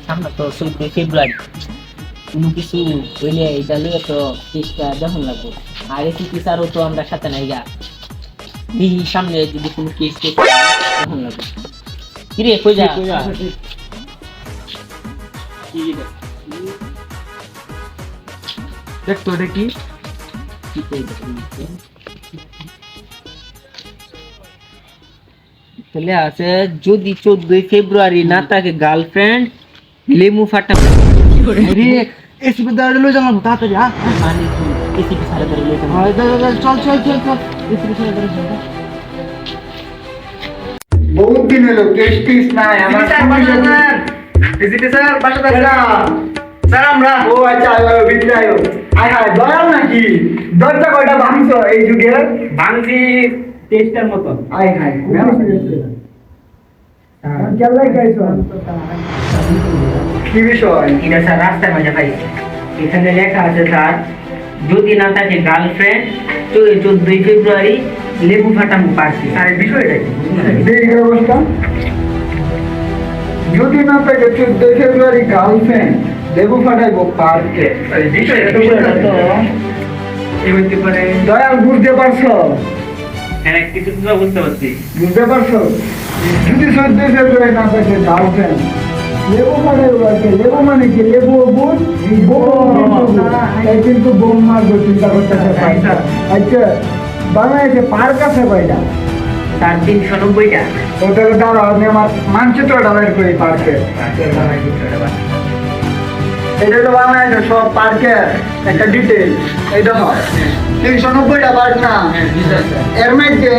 সামনে তো 14 ফেব্রুয়ারি, কোনো কিছু হইলে এটা লইয়া তো চেষ্টা যখন লাগবো। আর এসিপি স্যারও তো আমরা সাথে নাই গা, এই সামনে যদি কোনো কেস কেস তখন লাগবে। কিরে কই যা দেখ তো এটা কি কি কই তাহলে আছে, যদি 14 ফেব্রুয়ারি না থাকে গার্লফ্রেন্ড লেমু ফাটা। আরে এসিপি দাঁড়ালে লই যাবো তাড়াতাড়ি। হ্যাঁ মানে কি এসিপি স্যার ধরে লইতে হ্যাঁ, চল চল চল চল এসিপি স্যার ধরে চল। বহুত দিন হলো কেস টেস নাই আমার এসিপি স্যার বাসা স্যার আমরা ও আচ্ছা আয় ভিতরে আয় আয় হায় দয়াল নাকি দরজা কয়টা ভাঙছো এই যুগে ভাঙছি টেস্টার মতো। আয় হায় কেলাই খাইছো কি বিষয় এটা স্যার রাস্তার মাঝে পাইছি, এখানে লেখা আছে স্যার, যদি না থাকে গার্লফ্রেন্ড 14 ফেব্রুয়ারি লেবু ফাটামু পারছি। আর এই বিষয়টা কি দেখি অবস্থা যদি না থাকে 14 ফেব্রুয়ারি গার্লফ্রেন্ড লেবু ফাটাইবো পার্কে বিষয়টা তো এই হইতে পারে। দয়াল বুঝতে পারছো হ্যাঁ কিছু তো বুঝতে পারছি। বুঝতে পারছো যদি 14 ফেব্রুয়ারি না থাকে গার্লফ্রেন্ড লেবু ফাটাইবো পার্কে। লেবু মানে কি লেবু বুঝ কিন্তু বোম মারবো চিন্তা করতেছে পয়সা। আচ্ছা বাংলাদেশে পার্ক আছে কয়টা? 390টা। হোটেলে দাঁড়াও আমি আমার মানচিত্রটা বের করি পার্কের। এটা তো বাংলাদেশের সব পার্কের একটা ডিটেল। এটা হয় 390টা পার্ক না, এর মধ্যে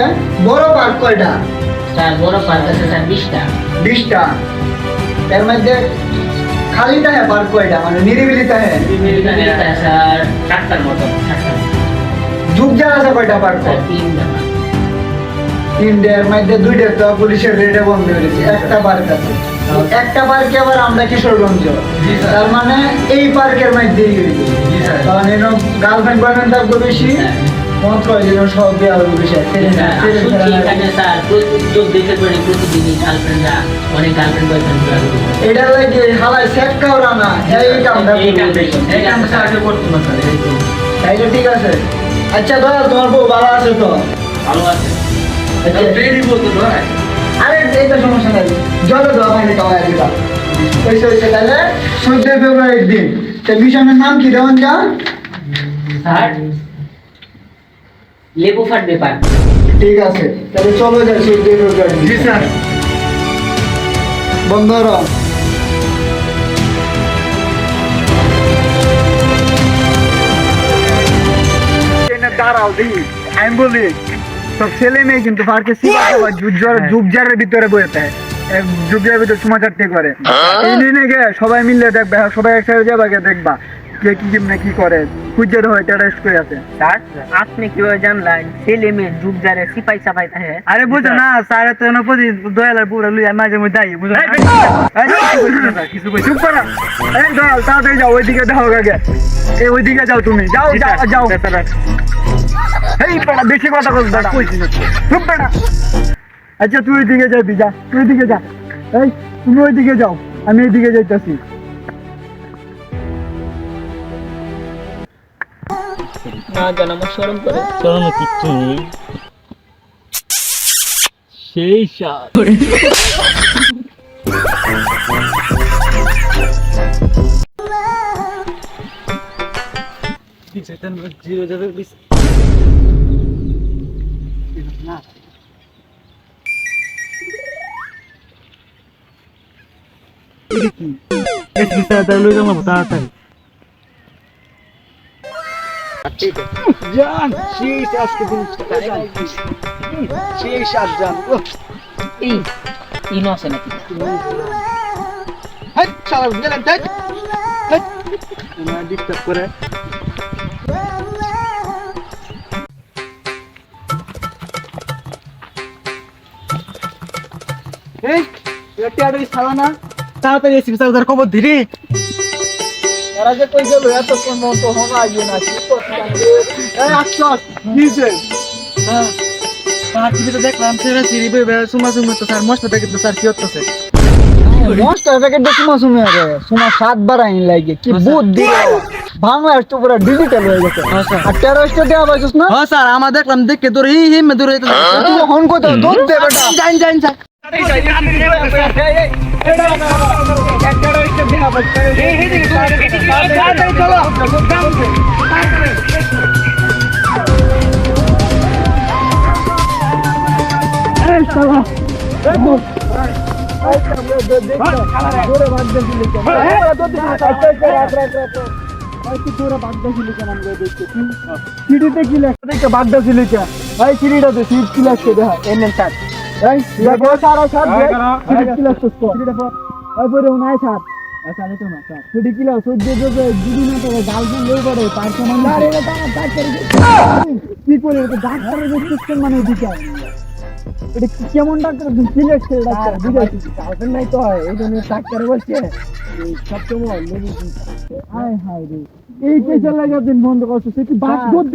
বড় পার্ক কয়টা? স্যার বড় পার্ক আছে স্যার 20টা। 20টা। এর মধ্যে খালি থাকে পার্ক কয়টা, মানে নিরিবিলি থাকে? স্যার 7টার মতো। ঝুপঝাড় আছে কয়টা পার্ক? 3টা। 3টার মধ্যে 2টা তো পুলিশের রেডে বন্ধ হয়েছে, একটা পার্ক আছে। একটা পার্কে আবার আমরা কিশোরগঞ্জ, তার মানে এই পার্কের মধ্যেই কারণ এরকম গার্লফ্রেন্ড বয়ফ্রেন্ড থাকবে বেশি, মত করে যেন সব দেওয়া হবে বেশি। এটা লাগে হালাই সেট কাওরা না, এই কামটা করতো না স্যার। তাইলে ঠিক আছে। আচ্ছা দাদা তোমার বউ ভালো আছে তো? আরে এইটা সমস্যা নাই, জলে দেওয়া পানি খাওয়াই দিবা। ওইসে ওইসে তাহলে 14 ফেব্রুয়ারির দিন মিশনের নাম কি দেওয়ান যা? লেবু ফাটবে পার। ঠিক আছে তাহলে চলো যাই 14 ফেব্রুয়ারি। জি স্যার। বন্ধুরা দাঁড়াও দেখি আমি বলি, সব ছেলে মেয়ে কিন্তু পার্কে ঝুপঝাড়ের ভিতরে বইতে ঝুপঝাড়ের ভিতরে সমাচারটি করে। এই নিয়ে সবাই মিললে দেখবে, সবাই একসাথে যাবে দেখবা কে কি কেমনে কি করে, খুঁজে হয় টেরাস্ট করে আছে। স্যার আপনি কিভাবে জানলেন ছেলে মেয়ে যুগজারে সিপাই সাপাই থাকে? আরে বুঝো না স্যার তো নপদি দয়ালের পুরো লুই মাঝে মধ্যে আই বুঝো কিছু কই চুপ করো। এই দয়াল তাড়াতাড়ি যাও, ওইদিকে যাও আগে, এই ওইদিকে যাও, তুমি যাও যাও যাও। এই পড়া বেশি কথা বল দাদা, কইছি না চুপ করো। আচ্ছা তুই ওইদিকে যাবি, যা তুই ওইদিকে যা। এই তুমি ওইদিকে যাও, আমি এইদিকে যাইতাছি। না জান আমার শরম করে। শরম কিচ্ছু নেই, সেই সাত জান সেই আজকে দিন সেই সাত জান এই ইনো আছে নাকি? হ্যাঁ চলো গেলেন তাই না ডিস্টার্ব করে। এই এটা আর সালা না, তাড়াতাড়ি এসে স্যার খবর ধীরে। এরা যে কই গেল এত কোন তো হন আইও না, কি করতে এই আচ্ছস নিচে। হ্যাঁ পাঁচ মিনিট দেখলাম ছেড়ে সিঁড়ি বই সুমা সুমা তো স্যার মস্ত দেখতে স্যার কি হচ্ছে? মস্টার প্যাকেট দিয়ে সুমা রে সুমা 7 বার আইন লাগে কি বুদ্ধি বাংলাদেশ তো পুরো ডিজিটাল হয়ে গেছে আর টেরোরিস্ট দেওয়া পাইছিস না হ্যাঁ স্যার আমার দেখলাম দেখে তোর হি হি মে দূরে তুই হন কত দুধ দে বেটা যান যান যান সিঁড়িতে কি লেখা বাগদা ছিল ভাই সিঁড়িটাতে সিট কি লাগছে দেখা এমএন স্যার এই দেখো সারা সার দে সিট কি লাগছে সিঁড়িটা পর ওই পরে নাই স্যার আরে তো না স্যার সিঁড়ি কি লাগছে সহ্য যে দুদিন আগে গালজন লই পড়ে পাঁচ মান আরে এটা ডাক্তার কি করে এটা ডাক্তারের প্রেসক্রিপশন মানে দিছে এটা কেমন ডাক্তার কি লাগছে ডাক্তার বুঝাইছি গালজন নাই তো হয় এই জন্য ডাক্তার বলছে সব সময় লেগে হায় হায় রে এই কেসের লাগে দিন বন্ধ করছে সে কি বাস দুধ